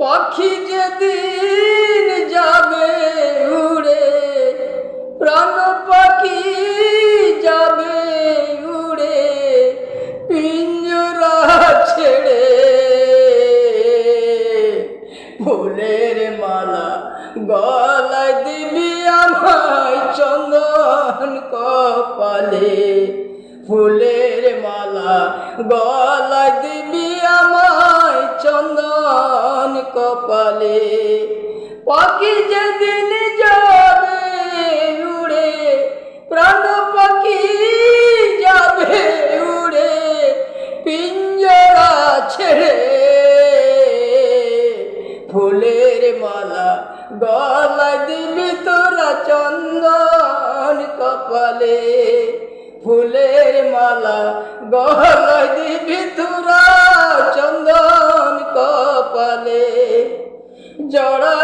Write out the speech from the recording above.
পাখি যেদিন যাবে উড়ে, প্রাণ পাখি যাবে উড়ে পিঞ্জরা ছেড়ে, ফুলের মালা গলায় দিবি আমায় চন্দন কপালে, ফুলের মালা গলায় দিবি আমায় চন্দন কপালে। পাখি যেদিন যাবে উড়ে, প্রাণ পাখি যাবে উড়ে পিঞ্জরা ছেড়ে, ফুলের মালা গলায় দিবি তোরা চন্দন কপালে, ফুলের মালা গলায় দিবি তোরা চন্দন কপালে। জড়া